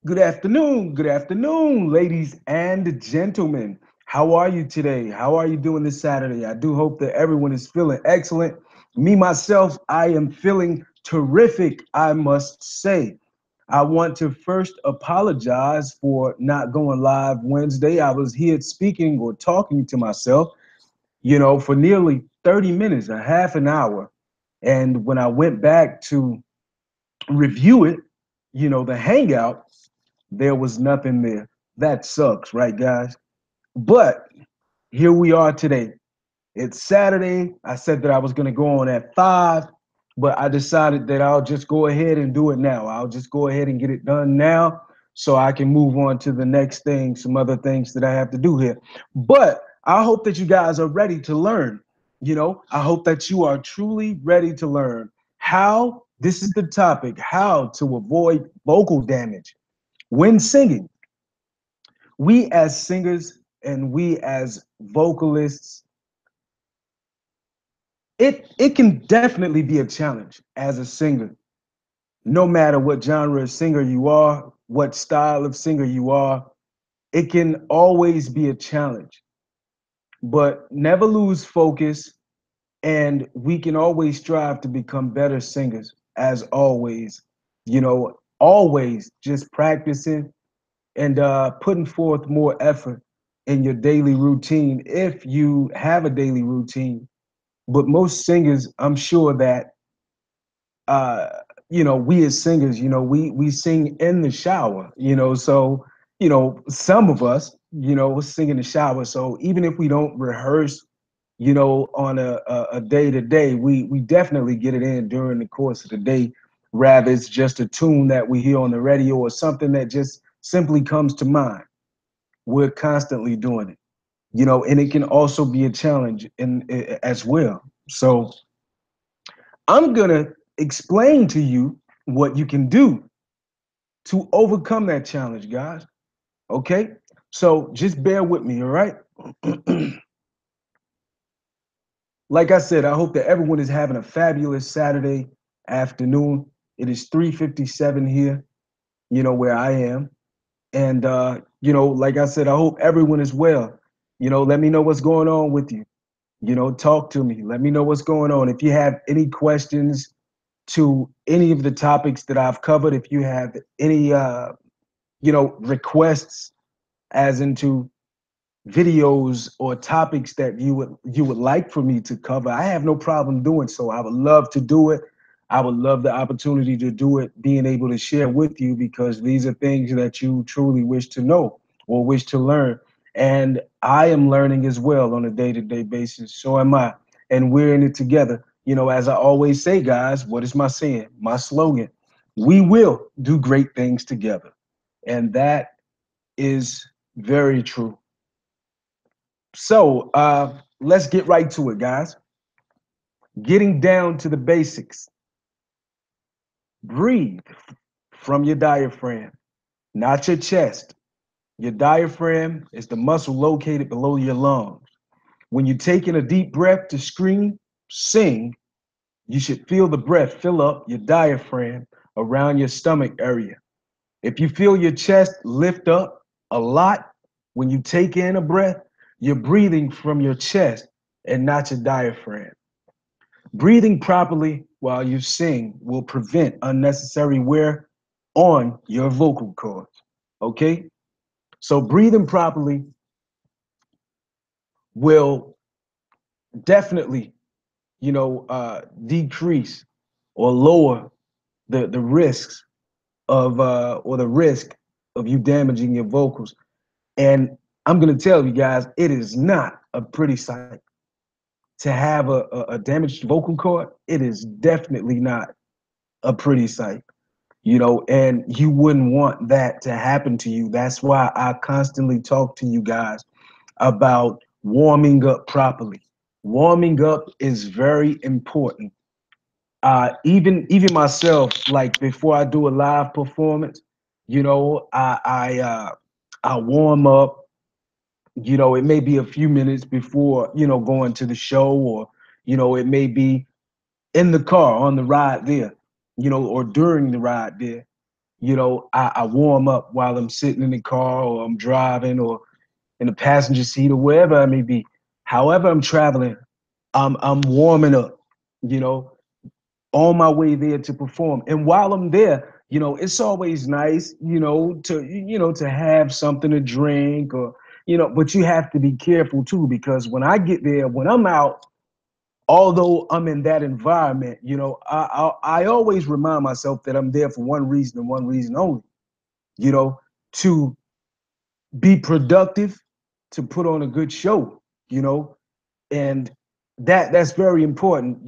Good afternoon, ladies and gentlemen. How are you today? How are you doing this Saturday? I do hope that everyone is feeling excellent. Me, myself, I am feeling terrific, I must say. I want to first apologize for not going live Wednesday. I was here speaking or talking to myself, for nearly 30 minutes, a half an hour. And when I went back to review it, the hangout, there was nothing there. That sucks, right, guys? But here we are today. It's Saturday. I said that I was going to go on at 5, but I decided that I'll just go ahead and do it now. I'll just go ahead and get it done now so I can move on to the next thing, some other things that I have to do here. But I hope that you guys are ready to learn. I hope that you are truly ready to learn how this is the topic, how to avoid vocal damage when singing. We as singers and we as vocalists, it can definitely be a challenge as a singer, no matter what genre of singer you are, what style of singer you are. It can always be a challenge, but never lose focus, and we can always strive to become better singers. As always, always just practicing and putting forth more effort in your daily routine if you have a daily routine. But most singers, I'm sure that uh, we as singers, we sing in the shower, so some of us, sing in the shower. So even if we don't rehearse, on a day to day, we definitely get it in during the course of the day. Rather, it's just a tune that we hear on the radio or something that just simply comes to mind. We're constantly doing it, and it can also be a challenge as well. So I'm gonna explain to you what you can do to overcome that challenge, guys. Okay, so just bear with me, all right? Like I said, I hope that everyone is having a fabulous Saturday afternoon. It is 3:57 here, where I am. And like I said, I hope everyone is well. Let me know what's going on with you. Talk to me. Let me know what's going on. If you have any questions to any of the topics that I've covered, if you have any requests as into videos or topics that you would like for me to cover, I have no problem doing so. I would love to do it. I would love the opportunity to do it, being able to share with you, because these are things that you truly wish to know or wish to learn. And I am learning as well on a day-to-day basis. So am I. And we're in it together. As I always say, guys, what is my saying? My slogan: we will do great things together. And that is very true. So let's get right to it, guys. Getting down to the basics. Breathe from your diaphragm, not your chest. Your diaphragm is the muscle located below your lungs. When you take in a deep breath to scream, sing, you should feel the breath fill up your diaphragm around your stomach area. If you feel your chest lift up a lot when you take in a breath, you're breathing from your chest and not your diaphragm. Breathing properly while you sing will prevent unnecessary wear on your vocal cords. Okay? So breathing properly will definitely, decrease or lower the risks of or the risk of you damaging your vocals. And I'm gonna tell you guys, it is not a pretty sight to have a damaged vocal cord. It is definitely not a pretty sight, and you wouldn't want that to happen to you. That's why I constantly talk to you guys about warming up properly. Warming up is very important. Even myself, like before I do a live performance, I warm up. It may be a few minutes before going to the show, or it may be in the car on the ride there, or during the ride there. I warm up while I'm sitting in the car or I'm driving or in the passenger seat or wherever I may be. However I'm traveling, I'm warming up, you know, on my way there to perform. And while I'm there, it's always nice, to have something to drink or, but you have to be careful too, because when I get there, when I'm out, although I'm in that environment, I always remind myself that I'm there for one reason and one reason only, you know, to be productive, to put on a good show, you know, and that's very important,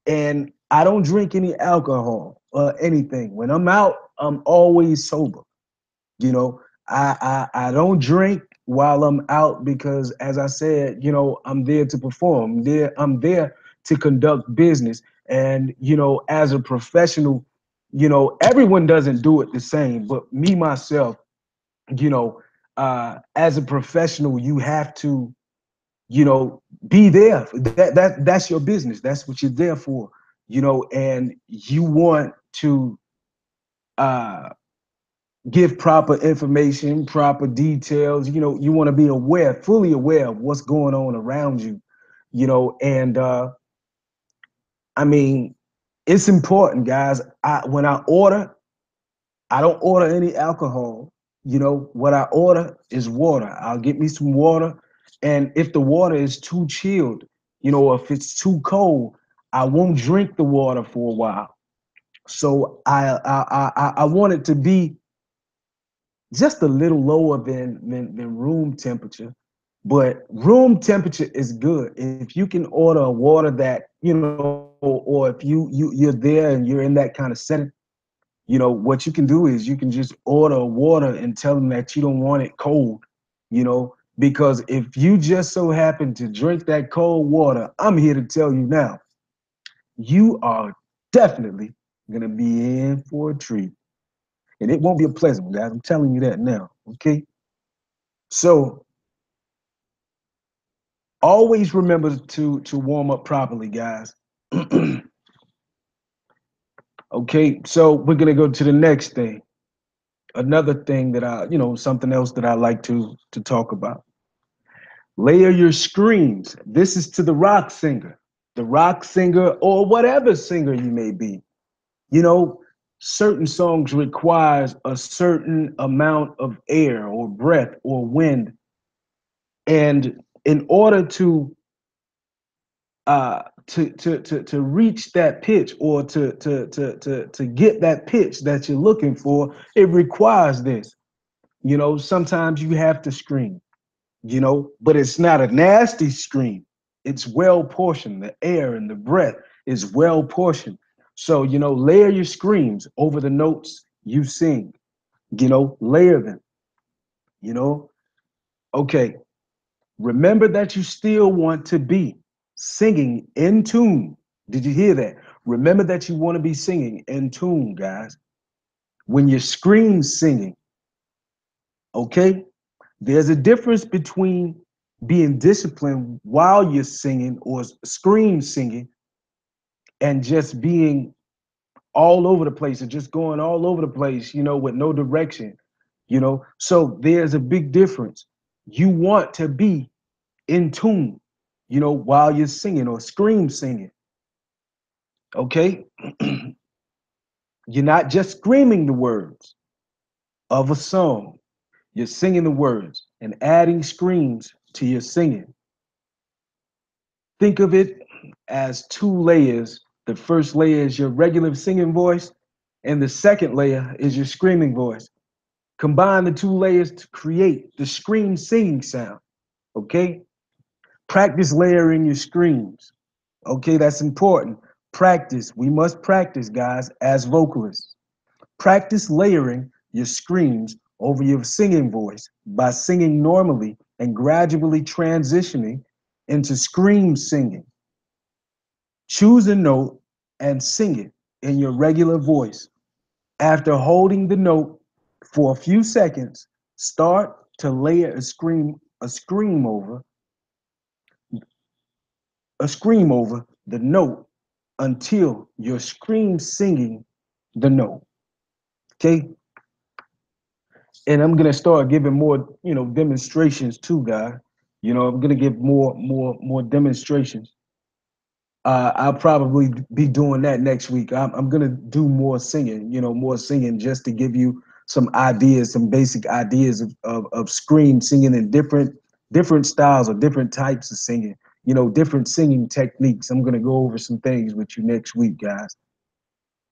and I don't drink any alcohol or anything. When I'm out, I'm always sober. you know I don't drink while I'm out because, as I said, I'm there to perform. I'm there to conduct business, and as a professional, everyone doesn't do it the same, but me myself, you know as a professional, you have to, be there. That's your business. That's what you're there for. And you want to uh give proper information, proper details. You want to be aware, fully aware of what's going on around you. And I mean, it's important, guys. When I order, I don't order any alcohol. What I order is water. I'll get me some water. And if the water is too chilled, if it's too cold, I won't drink the water for a while. So I want it to be just a little lower than room temperature. But room temperature is good. If you can order a water that, or if you're there and you're in that kind of setting, what you can do is you can just order water and tell them that you don't want it cold, because if you just so happen to drink that cold water, I'm here to tell you now, you are definitely gonna be in for a treat. And it won't be a pleasant one, guys. I'm telling you that now. Okay. So always remember to warm up properly, guys. Okay, so we're gonna go to the next thing. Another thing that something else that I like to talk about. Layer your screams. This is to the rock singer, or whatever singer you may be. You know, certain songs requires a certain amount of air or breath or wind, and in order to reach that pitch, or to get that pitch that you're looking for, it requires this. Sometimes you have to scream, but it's not a nasty scream. It's well portioned. The air and the breath is well portioned. So, layer your screams over the notes you sing, layer them, you know. Okay, remember that you still want to be singing in tune. Did you hear that? Remember that you want to be singing in tune, guys. When you scream singing, okay? There's a difference between being disciplined while you're singing or scream singing, and just being all over the place and just going all over the place, with no direction, So there's a big difference. You want to be in tune, while you're singing or scream singing, okay? You're not just screaming the words of a song, you're singing the words and adding screams to your singing. Think of it as two layers. The first layer is your regular singing voice, and the second layer is your screaming voice. Combine the two layers to create the scream singing sound, okay? Practice layering your screams, okay? That's important. Practice. We must practice, guys, as vocalists. Practice layering your screams over your singing voice by singing normally and gradually transitioning into scream singing. Choose a note and sing it in your regular voice. After holding the note for a few seconds, start to layer a scream over the note until you're scream singing the note. Okay. And I'm gonna start giving more, demonstrations too, guys. I'm gonna give more demonstrations. I'll probably be doing that next week. I'm gonna do more singing, more singing, just to give you some ideas, some basic ideas of scream singing and different styles or different types of singing, different singing techniques. I'm gonna go over some things with you next week, guys.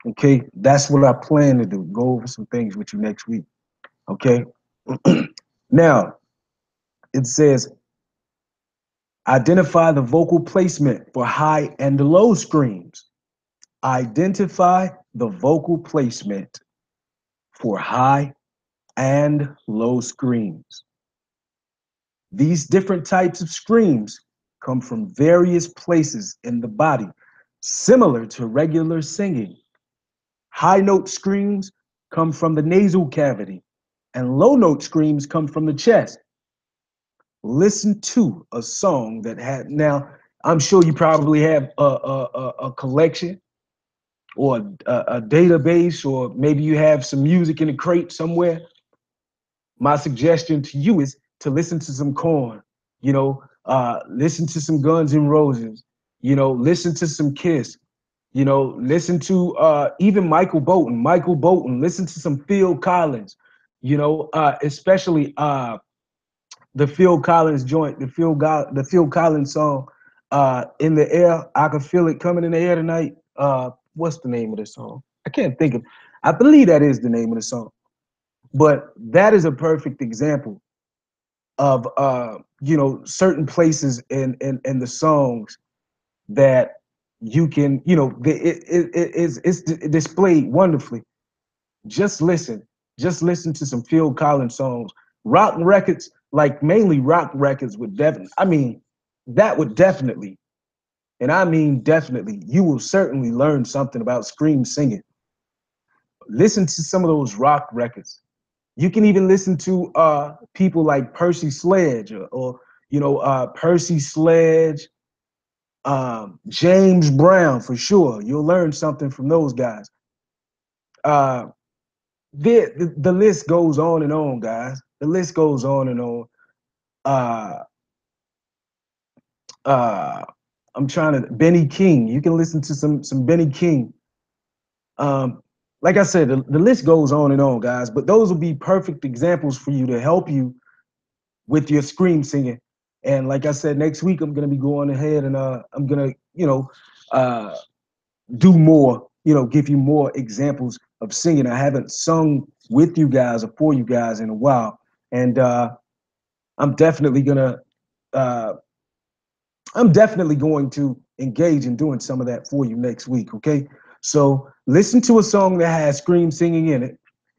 Okay, that's what I plan to do. Go over some things with you next week. Okay. Now it says identify the vocal placement for high and low screams. Identify the vocal placement for high and low screams. These different types of screams come from various places in the body, similar to regular singing. High note screams come from the nasal cavity, and low note screams come from the chest. Listen to a song that had, now, I'm sure you probably have a collection or a database, or maybe you have some music in a crate somewhere. My suggestion to you is to listen to some Korn, listen to some Guns N' Roses, listen to some Kiss, listen to even Michael Bolton, listen to some Phil Collins, especially the Phil Collins joint, the Phil Collins song, "In the Air." I can feel it coming in the air tonight. What's the name of the song? I can't think of. I believe that is the name of the song. But that is a perfect example of certain places in the songs that you can, it's displayed wonderfully. Just listen. Just listen to some Phil Collins songs. Rock records, like mainly rock records, would definitely, that would definitely, and I mean definitely, you will certainly learn something about scream singing. Listen to some of those rock records. You can even listen to people like Percy Sledge, or Percy Sledge, James Brown, for sure. You'll learn something from those guys. Uh, the list goes on and on, guys. The list goes on and on. Uh, uh, I'm trying to Benny King. You can listen to some Benny King. Um, like I said, the list goes on and on, guys. But those will be perfect examples for you to help you with your scream singing. And like I said, next week I'm gonna be going ahead and I'm gonna uh, do more, give you more examples of singing. I haven't sung with you guys or for you guys in a while, and I'm definitely gonna uh, I'm definitely going to engage in doing some of that for you next week. Okay, so listen to a song that has scream singing in it,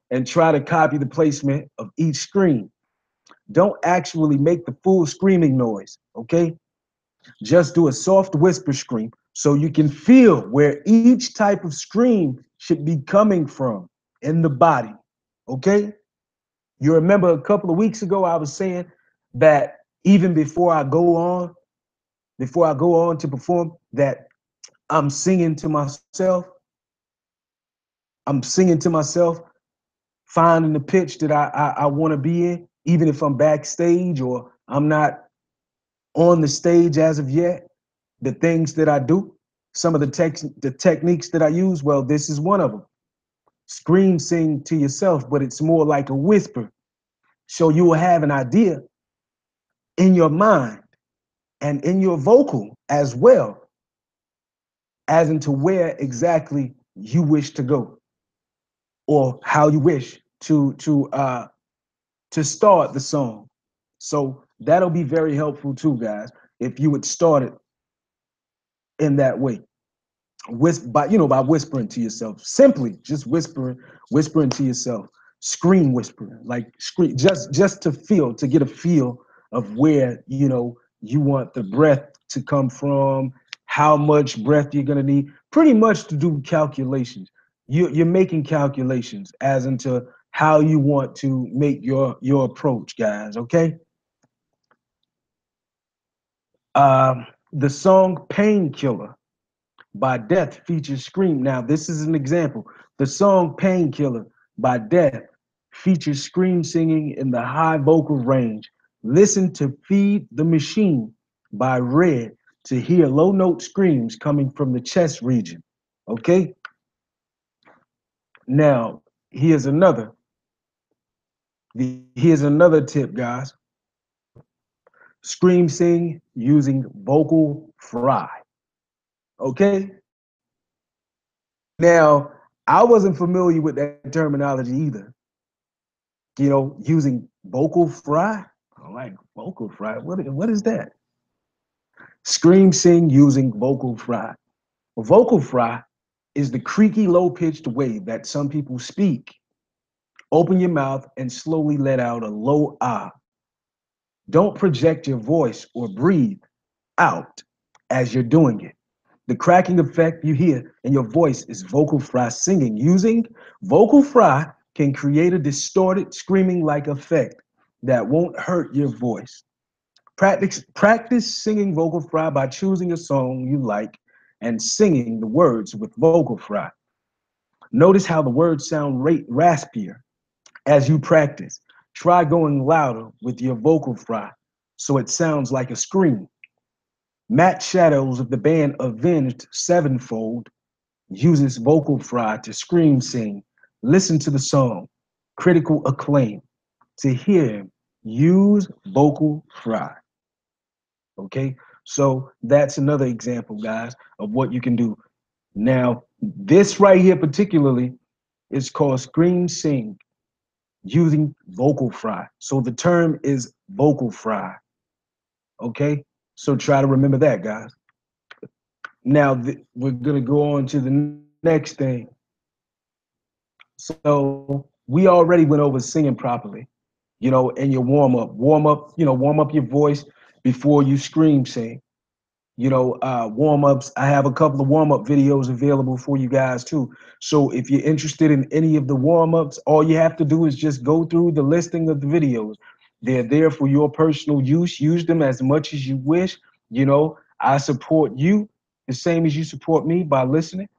and try to copy the placement of each scream. Don't actually make the full screaming noise. Okay, just do a soft whisper scream so you can feel where each type of scream should be coming from in the body. Okay? You remember a couple of weeks ago, I was saying that even before I go on to perform, that I'm singing to myself. I'm singing to myself, finding the pitch that I want to be in, even if I'm backstage or I'm not on the stage as of yet. The things that I do, some of the techniques that I use, well, this is one of them. Scream sing to yourself, but it's more like a whisper. So you will have an idea in your mind and in your vocal as well, as into where exactly you wish to go, or how you wish to start the song. So that'll be very helpful too, guys, if you would start it in that way. By whispering to yourself, simply just whispering to yourself, scream whispering, like scream, just to get a feel of where you want the breath to come from, how much breath you're going to need, pretty much to do calculations. You're making calculations as into how you want to make your approach, guys. Okay. The song Painkiller by Death features Scream. Now, this is an example. The song Painkiller by Death features scream singing in the high vocal range. Listen to Feed the Machine by Red to hear low note screams coming from the chest region. Okay? Now, here's another tip, guys. Scream sing using vocal fry. Okay? Now, I wasn't familiar with that terminology either. Using vocal fry. I'm like, vocal fry? What is that? Scream sing using vocal fry. A vocal fry is the creaky, low-pitched way that some people speak. Open your mouth and slowly let out a low ah. Don't project your voice or breathe out as you're doing it. The cracking effect you hear in your voice is vocal fry singing. Using vocal fry can create a distorted, screaming-like effect that won't hurt your voice. Practice singing vocal fry by choosing a song you like and singing the words with vocal fry. Notice how the words sound raspier as you practice. Try going louder with your vocal fry so it sounds like a scream. Matt Shadows of the band Avenged Sevenfold uses vocal fry to scream sing. Listen to the song, Critical Acclaim, to hear him use vocal fry. Okay, so that's another example, guys, of what you can do. Now, this right here particularly is called scream sing using vocal fry. So the term is vocal fry. Okay, so try to remember that, guys. Now we're gonna go on to the next thing. So we already went over singing properly, in your warm up your voice before you scream sing. Warm-ups. I have a couple of warm-up videos available for you guys too. So if you're interested in any of the warm-ups, all you have to do is just go through the listing of the videos. They're there for your personal use. Use them as much as you wish. I support you the same as you support me by listening,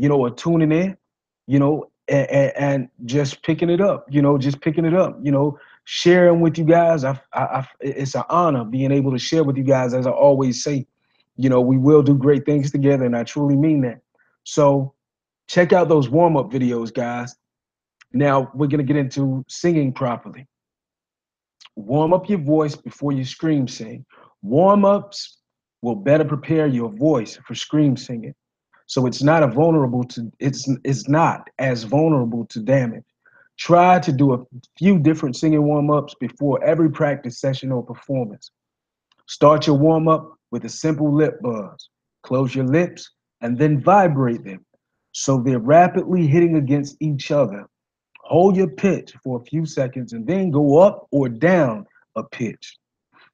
or tuning in, and just picking it up, sharing with you guys. It's an honor being able to share with you guys, as I always say. We will do great things together, and I truly mean that. So check out those warm-up videos, guys. Now we're gonna get into singing properly. Warm up your voice before you scream sing. Warm-ups will better prepare your voice for scream singing. So it's not as vulnerable to damage. Try to do a few different singing warm-ups before every practice session or performance. Start your warm-up with a simple lip buzz. Close your lips and then vibrate them so they're rapidly hitting against each other. Hold your pitch for a few seconds and then go up or down a pitch.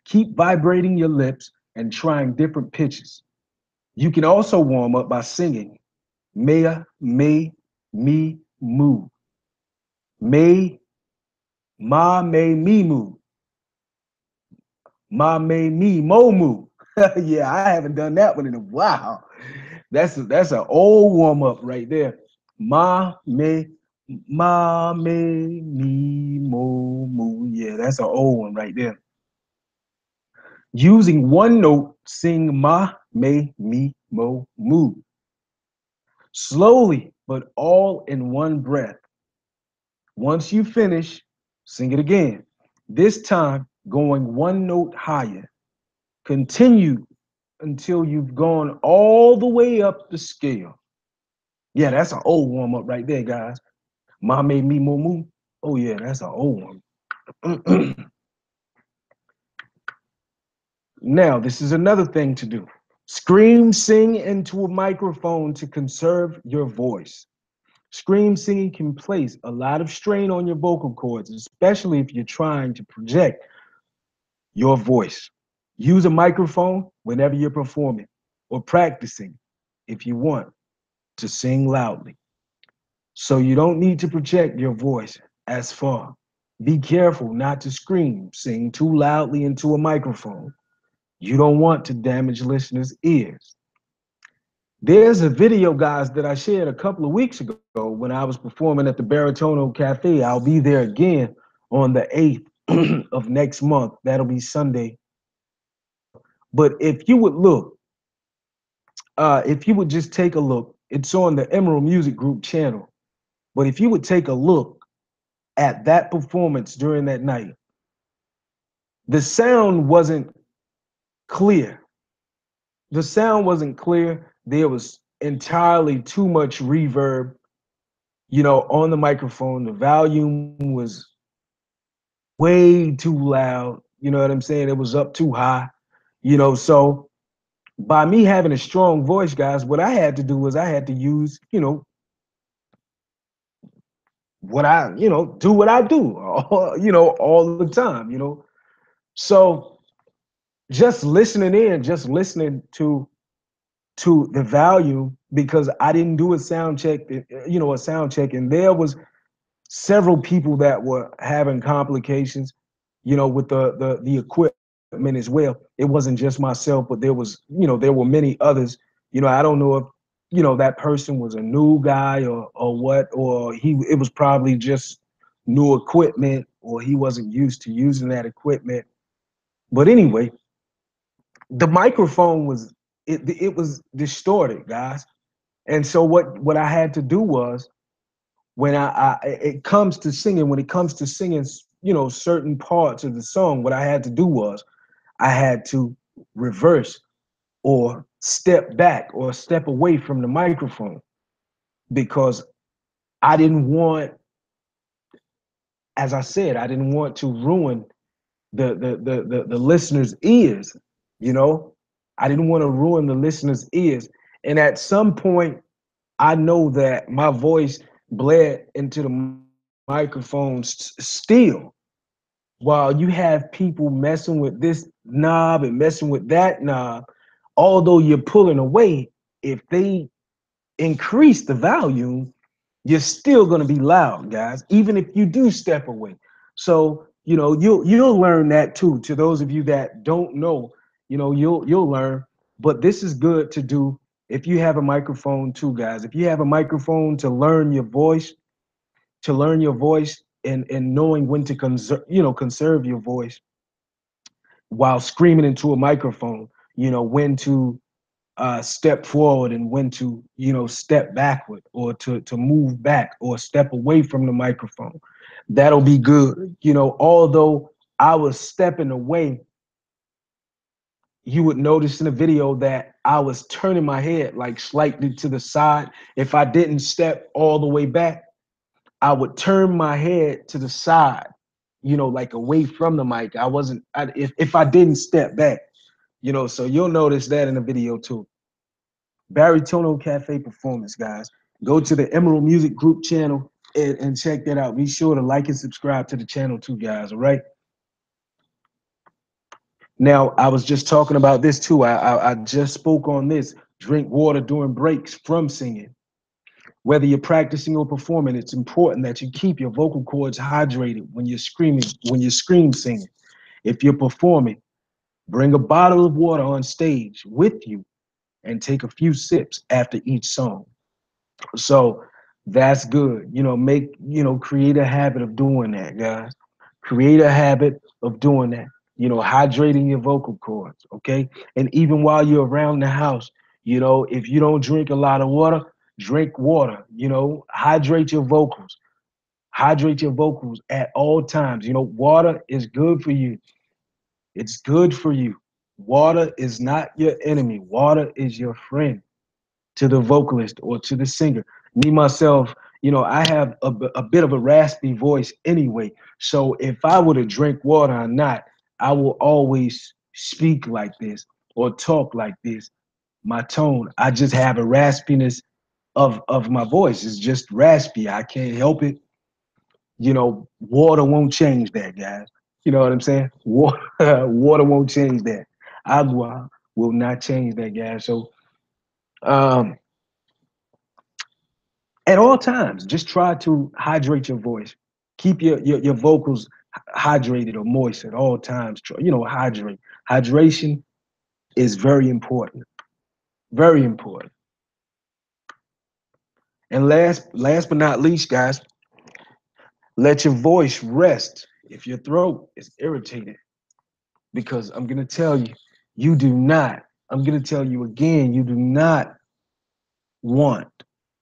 Keep vibrating your lips and trying different pitches. You can also warm up by singing Mea, me, me, moo. Me, ma, me, me, moo. Ma, me, me, mo, moo. Yeah, I haven't done that one in a while. That's an old warm up right there. Ma, me, ma, me, me, mo, moo. Yeah, that's an old one right there. Using one note, sing ma, me, me, mo, moo. Slowly, but all in one breath. Once you finish, sing it again. This time, going one note higher. Continue until you've gone all the way up the scale. Yeah, that's an old warm up right there, guys. Ma made me moo moo. Oh yeah, that's an old one. Now, this is another thing to do. Scream sing into a microphone to conserve your voice. Scream singing can place a lot of strain on your vocal cords, especially if you're trying to project your voice. Use a microphone whenever you're performing or practicing if you want to sing loudly. So you don't need to project your voice as far. Be careful not to scream, sing too loudly into a microphone. You don't want to damage listeners' ears. There's a video, guys, that I shared a couple of weeks ago when I was performing at the Baritono Cafe. I'll be there again on the 8th of next month. That'll be Sunday. But if you would just take a look, it's on the Emerald Music Group channel. But if you would take a look at that performance during that night, the sound wasn't clear. The sound wasn't clear. There was entirely too much reverb, on the microphone. The volume was way too loud. You know what I'm saying? It was up too high, So by me having a strong voice, guys, what I had to do was I had to use, do what I do, all the time, So just listening in, just listening to the volume because I didn't do a sound check, and there was several people that were having complications, with the equipment as well. It wasn't just myself, but there were many others. I don't know if that person was a new guy or what, or it was probably just new equipment, or he wasn't used to using that equipment. But anyway, the microphone was distorted, guys. And so what I had to do was when it comes to singing, certain parts of the song, what I had to do was I had to reverse or step back or step away from the microphone because I didn't want, as I said, I didn't want to ruin the listener's ears, you know. I didn't want to ruin the listener's ears. And at some point, I know that my voice bled into the microphone still, while you have people messing with this knob and messing with that knob, although you're pulling away, if they increase the volume, you're still going to be loud, guys, even if you do step away. So, you'll learn that too. To those of you that don't know, you'll learn. But this is good to do if you have a microphone too, guys. If you have a microphone to learn your voice and knowing when to conserve your voice while screaming into a microphone, when to step forward and when to step backward or to move back or step away from the microphone. That'll be good. Although I was stepping away, you would notice in the video that I was turning my head like slightly to the side. If I didn't step all the way back, I would turn my head to the side, like away from the mic. If I didn't step back, so you'll notice that in the video too. Baritono Cafe performance, guys. Go to the Emerald Music Group channel and check that out. Be sure to like and subscribe to the channel too, guys. All right. Now, I was just talking about this too. I just spoke on this. Drink water during breaks from singing. Whether you're practicing or performing, it's important that you keep your vocal cords hydrated when you're scream singing. If you're performing, bring a bottle of water on stage with you and take a few sips after each song. So that's good. Create a habit of doing that, guys. Create a habit of doing that. Hydrating your vocal cords, okay? And even while you're around the house, if you don't drink a lot of water, drink water, hydrate your vocals. Hydrate your vocals at all times. Water is good for you. It's good for you. Water is not your enemy. Water is your friend to the vocalist or to the singer. Me myself, I have a bit of a raspy voice anyway. So if I were to drink water or not, I will always speak like this or talk like this. My tone, I just have a raspiness of my voice. It's just raspy. I can't help it. Water won't change that, guys. You know what I'm saying? Water won't change that. Agua will not change that, guys. So um, at all times, just try to hydrate your voice. Keep your vocals hydrated or moist at all times. Hydrate. Hydration is very important. Very important. And last but not least, guys, let your voice rest if your throat is irritated. Because I'm gonna tell you, you do not. I'm gonna tell you again, you do not want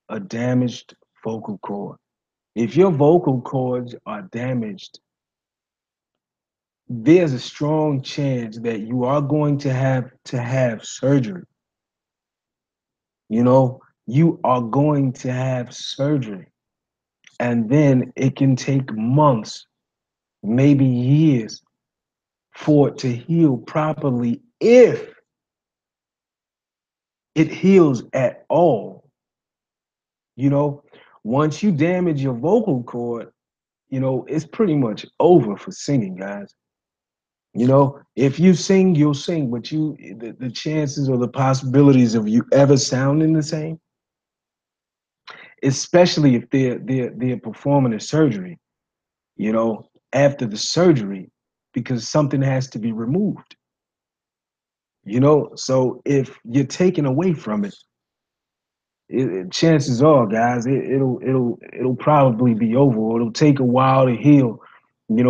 a damaged vocal cord. If your vocal cords are damaged, there's a strong chance that you are going to have surgery. You know, you are going to have surgery. And then it can take months, maybe years for it to heal properly if it heals at all. You know, once you damage your vocal cord, it's pretty much over for singing, guys. If you sing, you'll sing, but the chances or the possibilities of you ever sounding the same, especially if they're performing a surgery, after the surgery, because something has to be removed. So if you're taken away from it, chances are, guys, it'll probably be over, or it'll take a while to heal.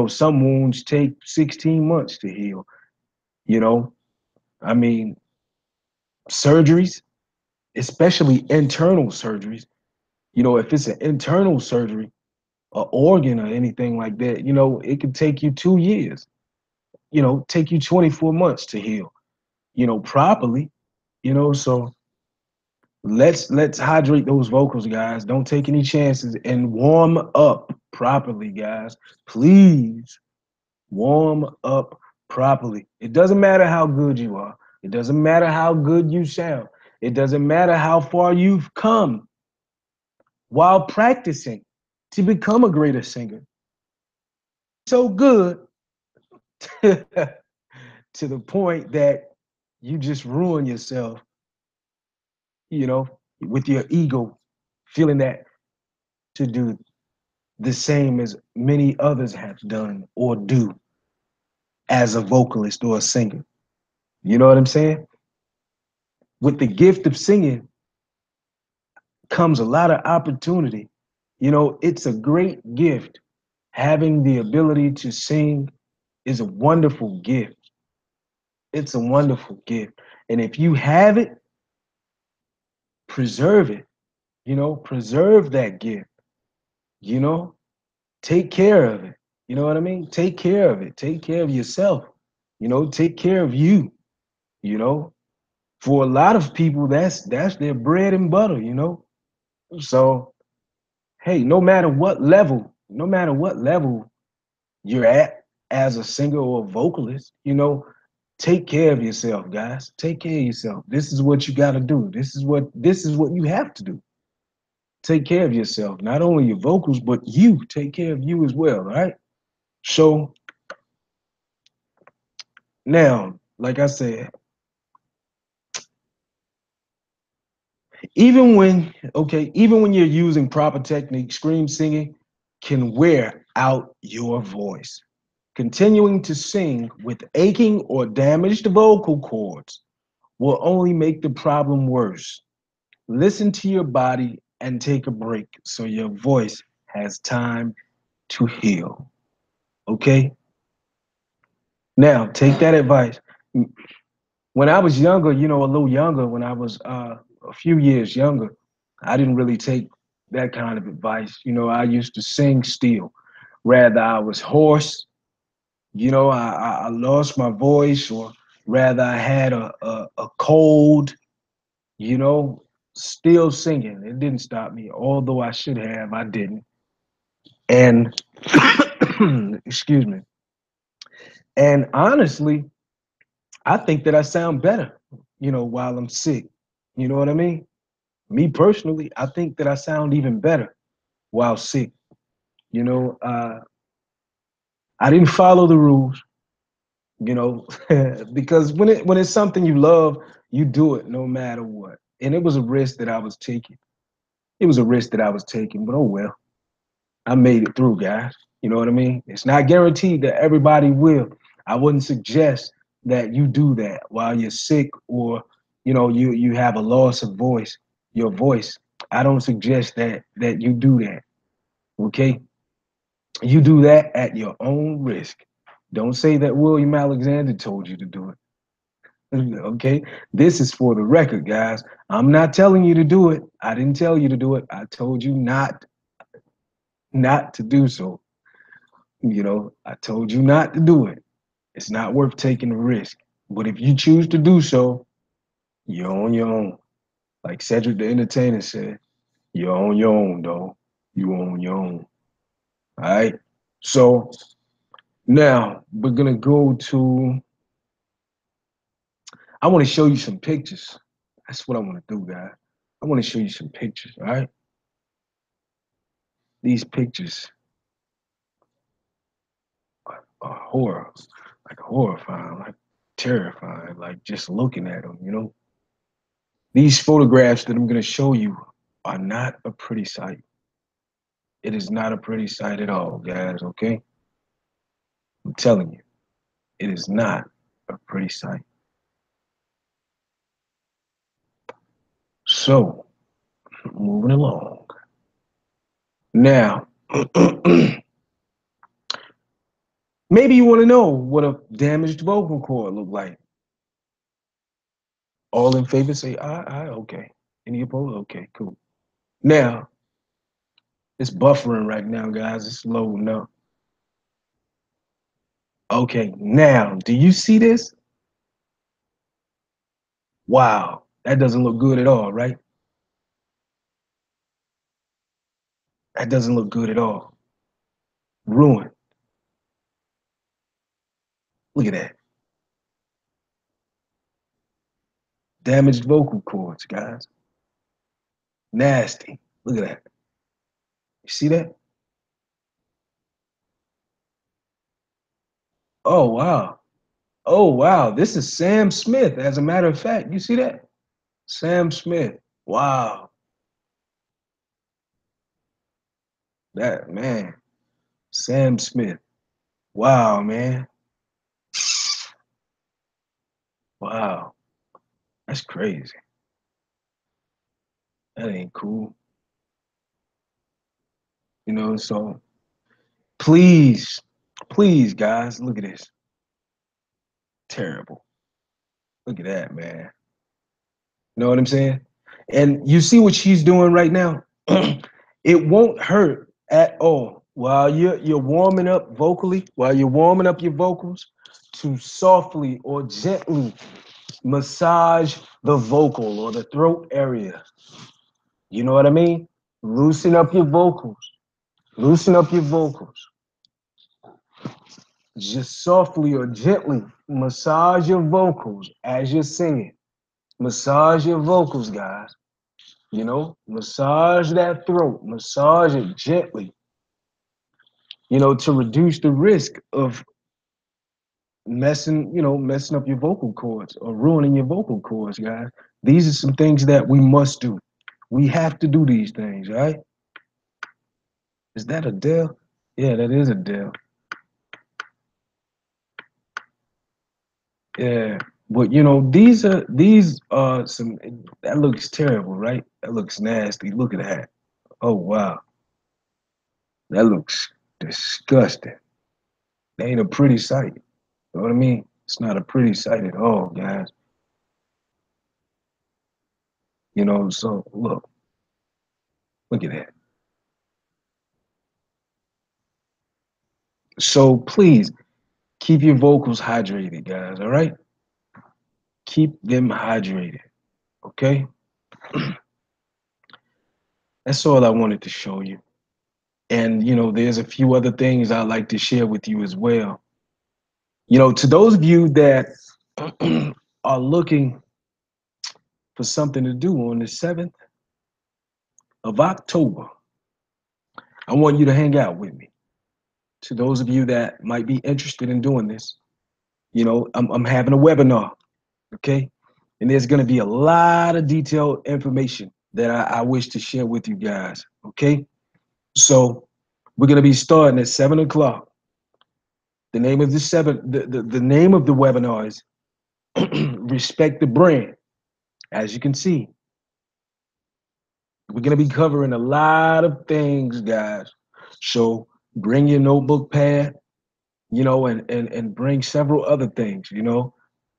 Some wounds take 16 months to heal. You know, I mean, surgeries, especially internal surgeries. If it's an internal surgery, an organ or anything like that, it could take you 2 years. Take you 24 months to heal. Properly. So let's hydrate those vocals, guys. Don't take any chances and warm up properly, guys. Please warm up properly. It doesn't matter how good you are. It doesn't matter how good you sound. It doesn't matter how far you've come while practicing to become a greater singer. So good to the point that you just ruin yourself, with your ego, feeling that to do the same as many others have done or do as a vocalist or a singer. You know what I'm saying? With the gift of singing comes a lot of opportunity. It's a great gift. Having the ability to sing is a wonderful gift. It's a wonderful gift. And if you have it, preserve it. Preserve that gift. You know, take care of it. You know what I mean? Take care of it. Take care of yourself. Take care of you. You know, for a lot of people, that's their bread and butter. So hey, no matter what level you're at as a singer or a vocalist, take care of yourself, guys. Take care of yourself. This is what you got to do. This is what you have to do. Take care of yourself. Not only your vocals, but you take care of you as well, right? So now, like I said, even when you're using proper technique, scream singing can wear out your voice. Continuing to sing with aching or damaged vocal cords will only make the problem worse. Listen to your body and take a break so your voice has time to heal. Okay? Now, take that advice. When I was younger, a little younger, when I was a few years younger, I didn't really take that kind of advice. I used to sing still. Rather, I was hoarse, I lost my voice, or rather, I had a cold, you know, still singing. It didn't stop me, although I should have, I didn't. And, excuse me. And honestly, I think that I sound better, while I'm sick. You know what I mean? Me personally, I think that I sound even better while sick. You know, uh, I didn't follow the rules, you know, because when it's something you love, you do it no matter what. And it was a risk that I was taking. It was a risk that I was taking, but oh well, I made it through, guys. You know what I mean? It's not guaranteed that everybody will. I wouldn't suggest that you do that while you're sick, or you have a loss of voice, your voice. I don't suggest that you do that. Okay? You do that at your own risk. Don't say that William Alexander told you to do it. Okay? This is for the record, guys. I'm not telling you to do it. I didn't tell you to do it. I told you not to do so. I told you not to do it. It's not worth taking the risk. But if you choose to do so, you're on your own. Like Cedric the Entertainer said, you're on your own, though. You on your own. All right. So now we're gonna go to. I want to show you some pictures. That's what I want to do, guys. I want to show you some pictures. All right. These pictures are horror, like horrifying, like terrifying, like just looking at them. These photographs that I'm gonna show you are not a pretty sight. It is not a pretty sight at all, guys. Okay. I'm telling you, it is not a pretty sight. So, moving along. Now, maybe you want to know what a damaged vocal cord look like. All in favor say aye, okay. Any opposed? Okay, cool. Now, it's buffering right now, guys. It's loading up. Okay, now, do you see this? Wow, that doesn't look good at all, right? That doesn't look good at all. Ruined. Look at that. Damaged vocal cords, guys. Nasty. Look at that. You see that? Oh, wow. Oh, wow. This is Sam Smith, as a matter of fact. You see that? Sam Smith. Wow. That, man. Sam Smith. Wow, man. Wow. That's crazy. That ain't cool. So please, please, guys, look at this. Terrible. Look at that, man. You know what I'm saying? And you see what she's doing right now? It won't hurt at all while you're warming up vocally, while you're warming up your vocals, to softly or gently massage the vocal or the throat area. You know what I mean? Loosen up your vocals. Loosen up your vocals. Just softly or gently massage your vocals as you're singing. Massage your vocals, guys. Massage that throat, massage it gently, to reduce the risk of messing up your vocal cords or ruining your vocal cords, guys. These are some things that we must do. We have to do these things, right? Is that Adele? Yeah, that is Adele. Yeah. But these are some that looks terrible, right? That looks nasty. Look at that. Oh wow. That looks disgusting. That ain't a pretty sight. You know what I mean? It's not a pretty sight at all, guys. So look at that. So please keep your vocals hydrated, guys, all right? Keep them hydrated, okay? That's all I wanted to show you. And, there's a few other things I'd like to share with you as well. To those of you that are looking for something to do on the 7th of October, I want you to hang out with me. To those of you that might be interested in doing this, I'm having a webinar, okay? And there's going to be a lot of detailed information that I wish to share with you guys, okay? So we're going to be starting at 7 o'clock. The name of the name of the webinar is Respect the Brand. As you can see, We're going to be covering a lot of things, guys. So bring your notebook pad, and bring several other things,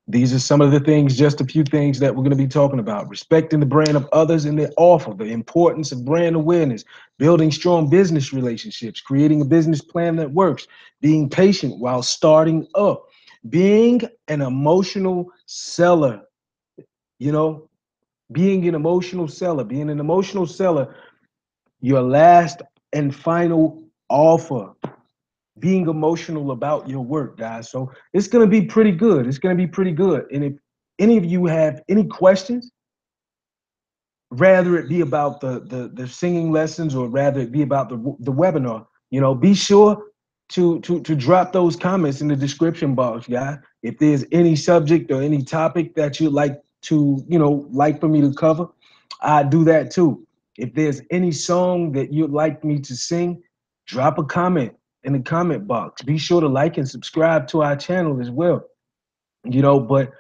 These are some of the things, just a few things that we're going to be talking about. Respecting the brand of others and their offer, the importance of brand awareness, building strong business relationships, creating a business plan that works, being patient while starting up, being an emotional seller, you know, being an emotional seller, your last and final offer, being emotional about your work, guys. So it's going to be pretty good. It's going to be pretty good. And if any of you have any questions, rather it be about the singing lessons or rather it be about the webinar, be sure to drop those comments in the description box, guys. If there's any subject or any topic that you'd like to, like for me to cover, I do that too. If there's any song that you'd like me to sing, drop a comment in the comment box. Be sure to like and subscribe to our channel as well. But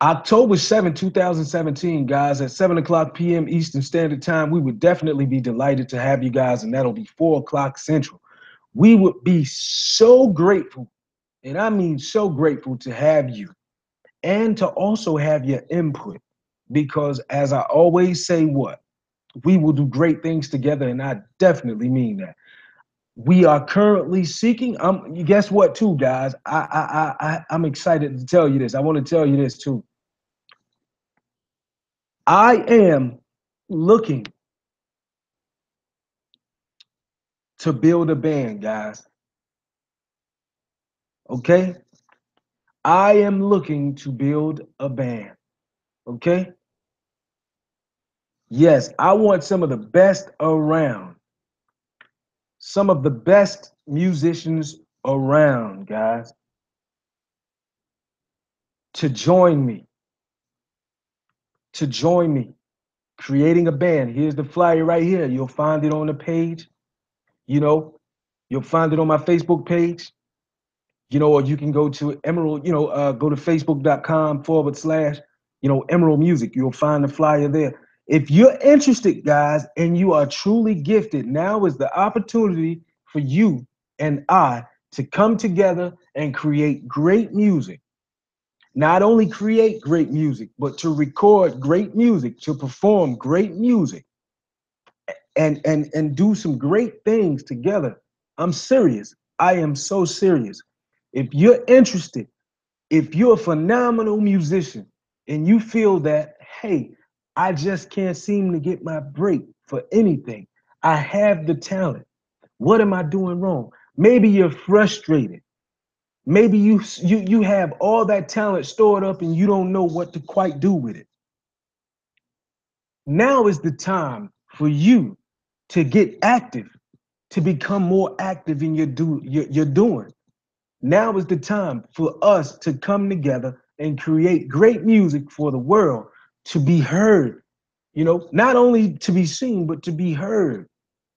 October 7th, 2017, guys, at 7 o'clock p.m. Eastern Standard Time, we would definitely be delighted to have you guys, and that'll be 4 o'clock Central. We would be so grateful, and I mean so grateful to have you and to also have your input, because as I always say, we will do great things together, and I definitely mean that. We are currently seeking. Guess what, too, guys? I'm excited to tell you this. I want to tell you this too. I am looking to build a band, guys. Okay? I am looking to build a band. Okay? Yes, I want some of the best around. Some of the best musicians around, guys, to join me. To join me. Creating a band. Here's the flyer right here. You'll find it on the page. You know, you'll find it on my Facebook page. Or you can go to Emerald, go to facebook.com/, Emerald Music. You'll find the flyer there. If you're interested, guys, and you are truly gifted, now is the opportunity for you and I to come together and create great music. Not only create great music, but to record great music, to perform great music, and do some great things together. I'm serious. I am so serious. If you're interested, if you're a phenomenal musician and you feel that, hey, I just can't seem to get my break for anything, I have the talent. What am I doing wrong? Maybe you're frustrated. Maybe you have all that talent stored up and you don't know what to quite do with it. Now is the time for you to get active, to become more active in your doing. Now is the time for us to come together and create great music for the world to be heard. Not only to be seen, but to be heard.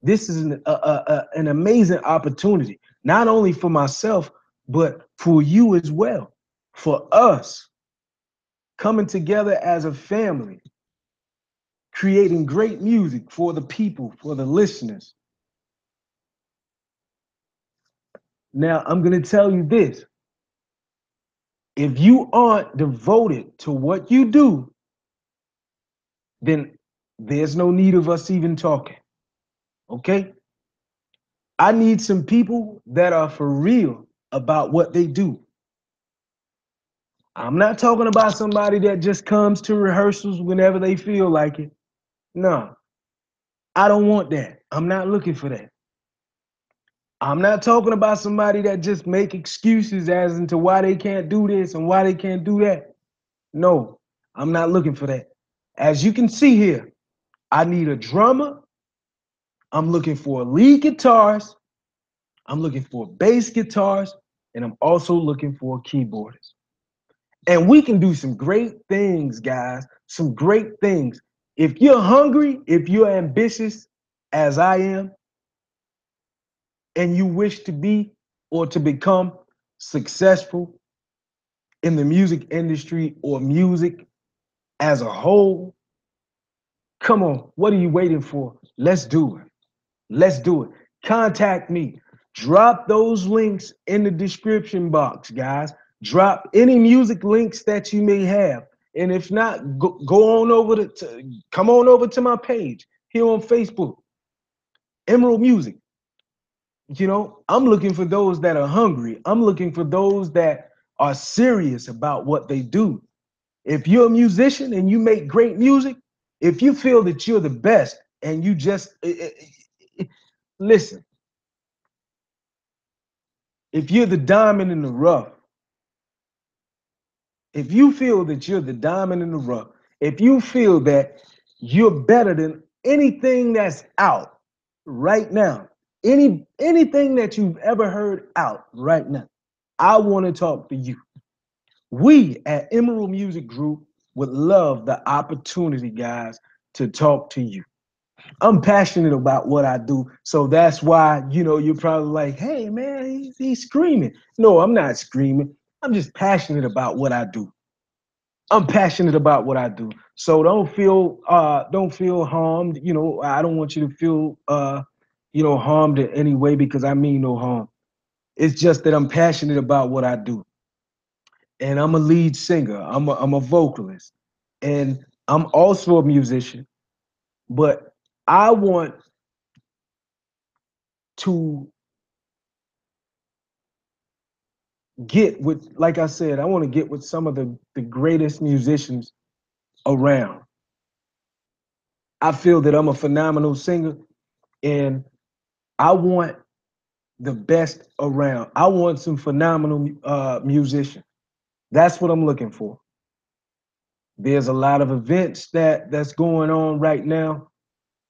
This is an amazing opportunity, not only for myself, but for you as well, for us coming together as a family, creating great music for the people, for the listeners. Now, I'm going to tell you this. If you aren't devoted to what you do, then there's no need of us even talking. Okay? I need some people that are for real about what they do. I'm not talking about somebody that just comes to rehearsals whenever they feel like it. No, I don't want that. I'm not looking for that. I'm not talking about somebody that just make excuses as into why they can't do this and why they can't do that. No, I'm not looking for that. As you can see here, I need a drummer. I'm looking for a lead guitarist. I'm looking for bass guitars, and I'm also looking for keyboardists. And we can do some great things, guys, some great things. If you're hungry, if you're ambitious, as I am, and you wish to be or to become successful in the music industry or music as a whole, Come on, what are you waiting for? Let's do it. Let's do it. Contact me. Drop those links in the description box, guys. Drop any music links that you may have. And if not, go on over come on over to my page here on Facebook, Emerald Music. I'm looking for those that are hungry. I'm looking for those that are serious about what they do. If you're a musician and you make great music, if you feel that you're the best and you just listen, if you're the diamond in the rough, if you feel that you're the diamond in the rough, if you feel that you're better than anything that's out right now, anything that you've ever heard out right now, I want to talk to you. We at Emerald Music Group would love the opportunity, guys, to talk to you. I'm passionate about what I do. So that's why, you're probably like, hey, man, he's screaming. No, I'm not screaming. I'm just passionate about what I do. I'm passionate about what I do. So don't feel harmed. I don't want you to feel harmed in any way because I mean no harm. It's just that I'm passionate about what I do. And I'm a lead singer. I'm a vocalist. And I'm also a musician, but I want to get with, like I said, I want to get with some of the greatest musicians around. I feel that I'm a phenomenal singer and I want the best around. I want some phenomenal musicians. That's what I'm looking for. There's a lot of events that's going on right now.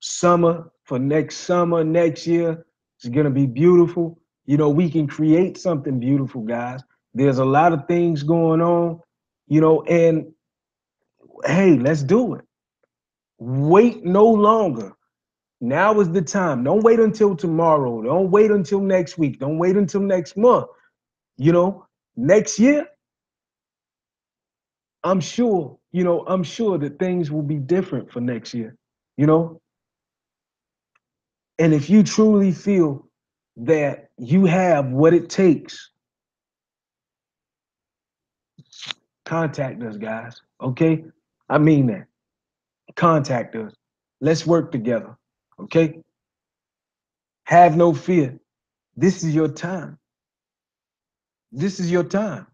Summer for next summer, next year, it's gonna be beautiful. We can create something beautiful, guys. There's a lot of things going on, and hey, let's do it. Wait no longer. Now is the time. Don't wait until tomorrow. Don't wait until next week. Don't wait until next month. Next year, I'm sure that things will be different for next year, you know? And if you truly feel that you have what it takes, contact us, guys. Okay? I mean that. Contact us. Let's work together. Okay? Have no fear. This is your time. This is your time.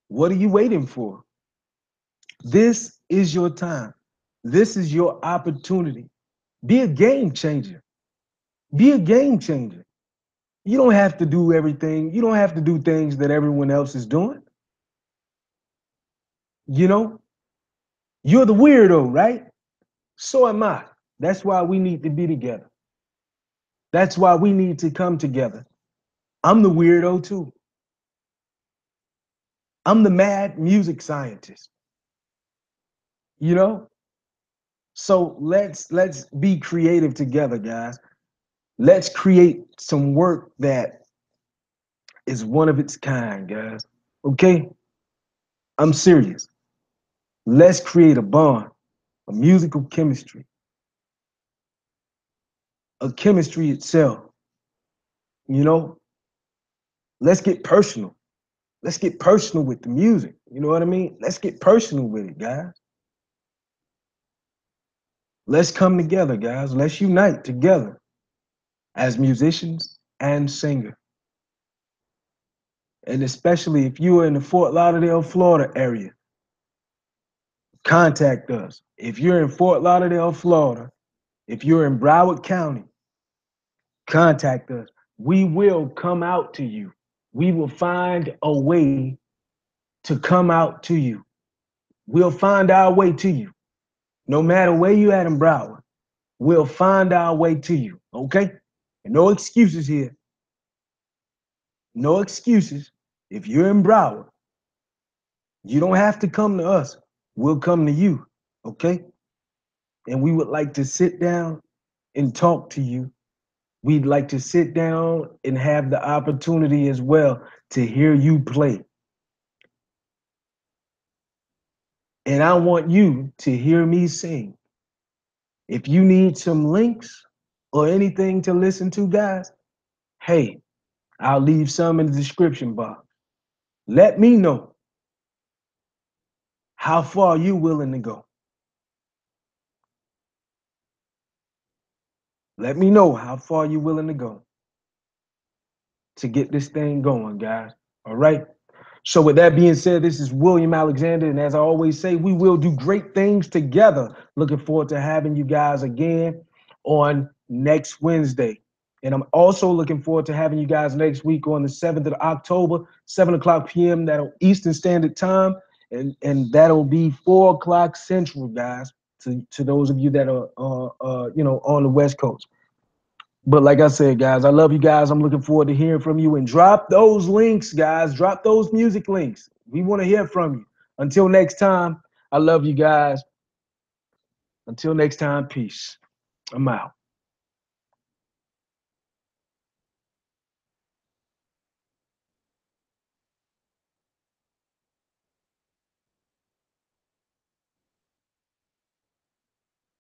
What are you waiting for? This is your time. This is your opportunity. Be a game changer. Be a game changer. You don't have to do everything. You don't have to do things that everyone else is doing. You know, you're the weirdo, right? So am I. That's why we need to be together. That's why we need to come together. I'm the weirdo too. I'm the mad music scientist, you know? So let's be creative together, guys. Let's create some work that is one of its kind, guys. Okay? I'm serious. Let's create a bond, a musical chemistry, a chemistry itself, you know? Let's get personal. Let's get personal with the music. You know what I mean? Let's get personal with it, guys. Let's come together, guys. Let's unite together as musicians and singers. And especially if you are in the Fort Lauderdale, Florida area, contact us. If you're in Fort Lauderdale, Florida, if you're in Broward County, contact us. We will come out to you. We will find a way to come out to you. We'll find our way to you. No matter where you at in Broward, we'll find our way to you. Okay? And no excuses here. No excuses. If you're in Broward, you don't have to come to us. We'll come to you. Okay? And we would like to sit down and talk to you. We'd like to sit down and have the opportunity as well to hear you play. And I want you to hear me sing. If you need some links or anything to listen to, guys, hey, I'll leave some in the description box. Let me know how far you willing to go. Let me know how far you willing to go to get this thing going, guys. All right. So with that being said, this is William Alexander, and as I always say, we will do great things together. Looking forward to having you guys again on next Wednesday. And I'm also looking forward to having you guys next week on the 7th of October, 7 o'clock p.m. That'll Eastern Standard Time, and that'll be 4 o'clock Central, guys, to those of you that are on the West Coast. But like I said, guys, I love you guys. I'm looking forward to hearing from you. And drop those links, guys. Drop those music links. We want to hear from you. Until next time, I love you guys. Until next time, peace. I'm out.